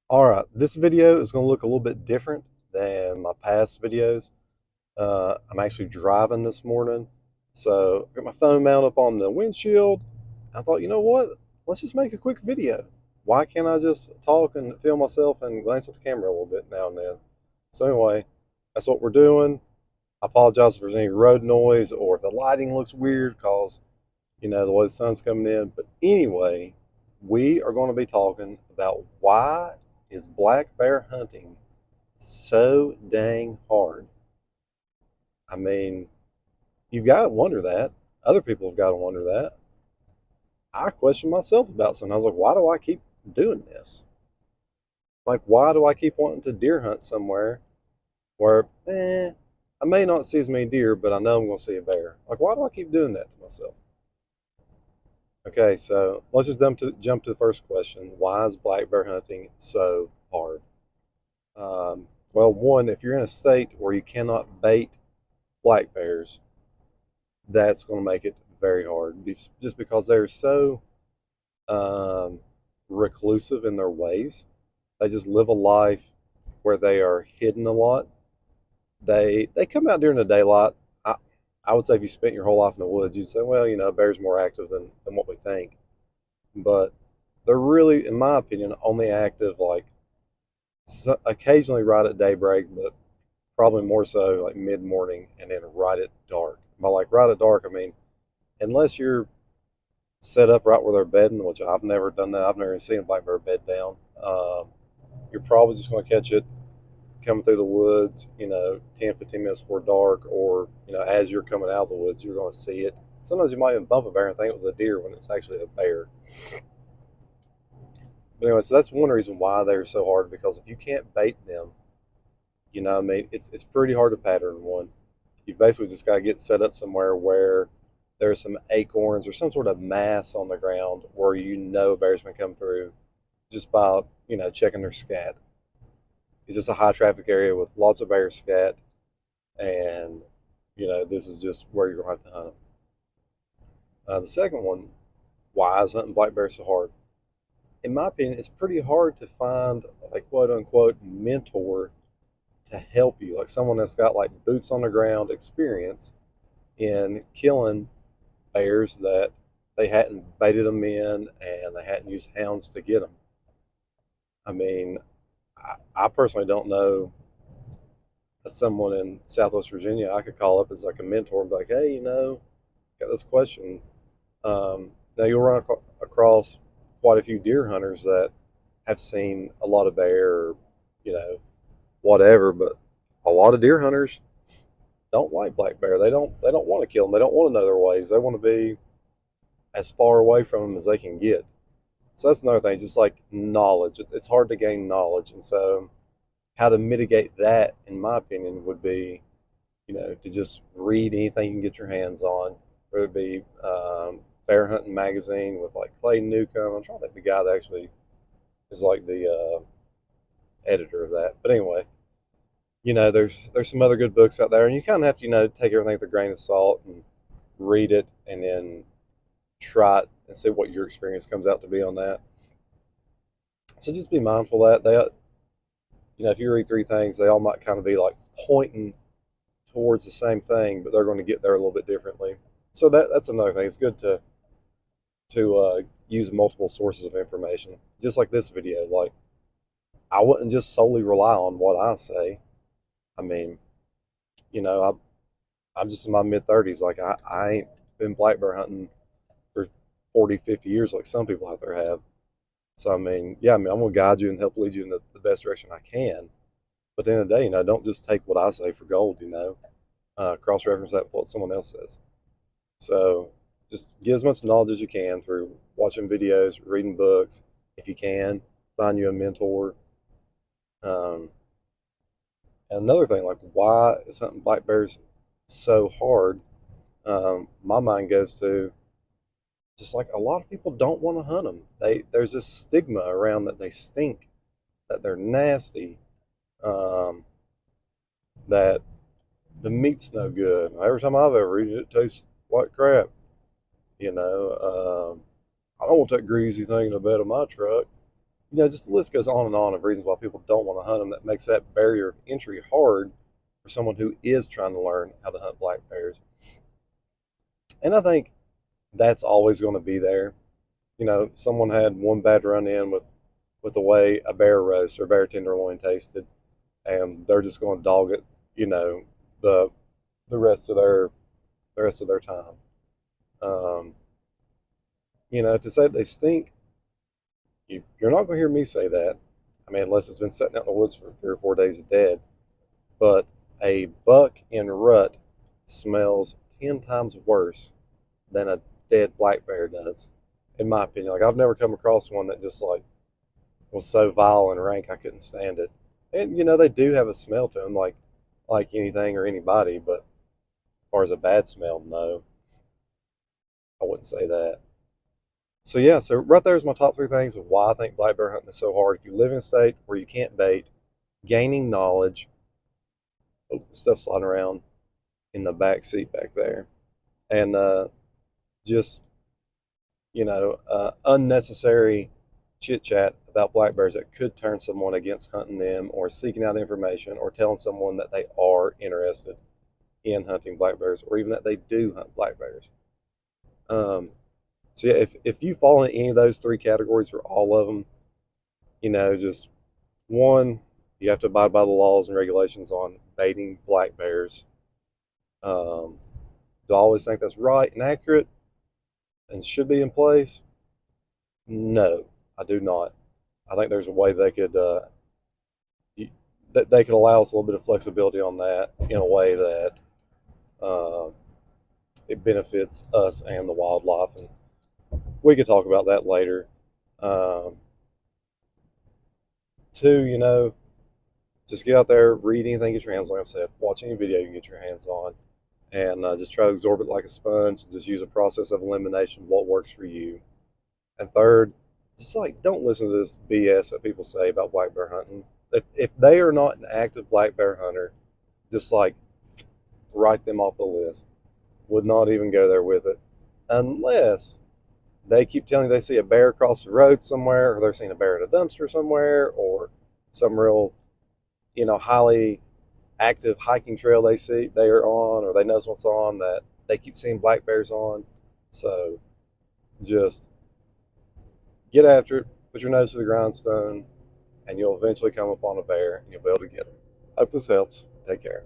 All right, this video is going to look a little bit different than my past videos. I'm actually driving this morning, so I got my phone mounted up on the windshield. I thought, you know what? Let's just make a quick video. Why can't I just talk and film myself and glance at the camera a little bit now and then? So anyway, that's what we're doing. I apologize if there's any road noise or if the lighting looks weird because, the way the sun's coming in. But anyway, we are going to be talking about why is black bear hunting so dang hard? I mean, you've got to wonder that. Other people have got to wonder that. I question myself about something. I was like, why do I keep doing this? Like, why do I keep wanting to deer hunt somewhere where, I may not see as many deer, but I know I'm going to see a bear? Like, why do I keep doing that to myself? Okay, so let's just jump to the first question. Why is black bear hunting so hard? Well, one, if you're in a state where you cannot bait black bears, that's going to make it very hard. Just because they're so um, reclusive in their ways. They just live a life where they are hidden a lot. They come out during the daylight. I, I would say if you spent your whole life in the woods, you'd say, well, a bear's more active than what we think. But they're really, in my opinion, only active like occasionally right at daybreak, but probably more so like mid morning and then right at dark. By like right at dark, I mean unless you're set up right where they're bedding, which I've never done that. I've never seen a black bear bed down. You're probably just going to catch it coming through the woods, 10, 15 minutes before dark, or, as you're coming out of the woods, you're going to see it. Sometimes you might even bump a bear and think it was a deer when it's actually a bear. But anyway, so that's one reason why they're so hard, because if you can't bait them, I mean, it's pretty hard to pattern one. You basically just got to get set up somewhere where there's some acorns or some sort of mass on the ground where a bear's been come through just by checking their scat. It's just a high traffic area with lots of bear scat, and this is just where you're gonna have to hunt them. The second one, why is hunting black bear so hard? In my opinion, it's pretty hard to find a quote unquote mentor to help you, like someone that's got like boots on the ground experience in killing bears that they hadn't baited them in and they hadn't used hounds to get them. I mean, I personally don't know someone in Southwest Virginia I could call up as like a mentor and be like, hey, got this question. Now you'll run across quite a few deer hunters that have seen a lot of bear, or, you know, whatever. But a lot of deer hunters don't like black bear. They don't want to kill them. They don't want to know their ways. They want to be as far away from them as they can get. So that's another thing. Just like knowledge, it's hard to gain knowledge, and so how to mitigate that, in my opinion, would be, to just read anything you can get your hands on, whether it be Bear Hunting Magazine with like Clayton Newcomb. I'm trying to think the guy that actually is like the editor of that. But anyway, there's some other good books out there, and you kind of have to take everything with a grain of salt and read it, and then try it and see what your experience comes out to be on that. So just be mindful that if you read three things, they all might kind of be like pointing towards the same thing, but they're going to get there a little bit differently. So that's another thing. It's good to use multiple sources of information, just like this video. Like, I wouldn't just solely rely on what I say. I mean, you know, I'm just in my mid 30s. Like, I ain't been black bear hunting for 40, 50 years like some people out there have. So, I mean, yeah, I mean, I'm going to guide you and help lead you in the best direction I can. But at the end of the day, don't just take what I say for gold, cross reference that with what someone else says. So just get as much knowledge as you can through watching videos, reading books. If you can, find you a mentor. Um, and another thing, like, why is hunting black bears so hard? My mind goes to just like a lot of people don't want to hunt them. There's this stigma around that they stink, that they're nasty, um, that the meat's no good. Every time I've ever eaten it, it tastes like crap. I don't want that greasy thing in the bed of my truck. Just the list goes on and on of reasons why people don't want to hunt them. That makes that barrier of entry hard for someone who is trying to learn how to hunt black bears. And I think that's always going to be there. Someone had one bad run in with the way a bear roast or a bear tenderloin tasted, and they're just going to dog it. The the rest of their time. Um, to say they stink, you're not going to hear me say that. I mean, unless it's been sitting out in the woods for 3 or 4 days dead. But a buck in rut smells 10 times worse than a dead black bear does, in my opinion. Like I've never come across one that just like was so vile and rank I couldn't stand it. And they do have a smell to them, like anything or anybody. But as far as a bad smell, no, I wouldn't say that. So yeah, so right there's my top three things of why I think black bear hunting is so hard. If you live in a state where you can't bait, gaining knowledge, stuff sliding around in the back seat back there, and just unnecessary chit chat about black bears that could turn someone against hunting them or seeking out information or telling someone that they are interested in hunting black bears or even that they do hunt black bears. Um, so yeah, if you fall in any of those three categories or all of them, just one, you have to abide by the laws and regulations on baiting black bears. Um, do I always think that's right and accurate and should be in place? No, I do not. I think there's a way that they could allow us a little bit of flexibility on that in a way that uh, it benefits us and the wildlife. And we could talk about that later. Um, Two, just get out there, read anything, get your hands on. Like I said, watch any video you can get your hands on, and just try to absorb it like a sponge. And just use a process of elimination, what works for you. And third, just like don't listen to this BS that people say about black bear hunting. If they are not an active black bear hunter, just like write them off the list. Would not even go there with it, unless they keep telling you they see a bear across the road somewhere, or they're seeing a bear in a dumpster somewhere, or some real, highly active hiking trail they are on, or they know what's on that they keep seeing black bears on. So just get after it, put your nose to the grindstone, and you'll eventually come upon a bear and you'll be able to get it. Hope this helps. Take care.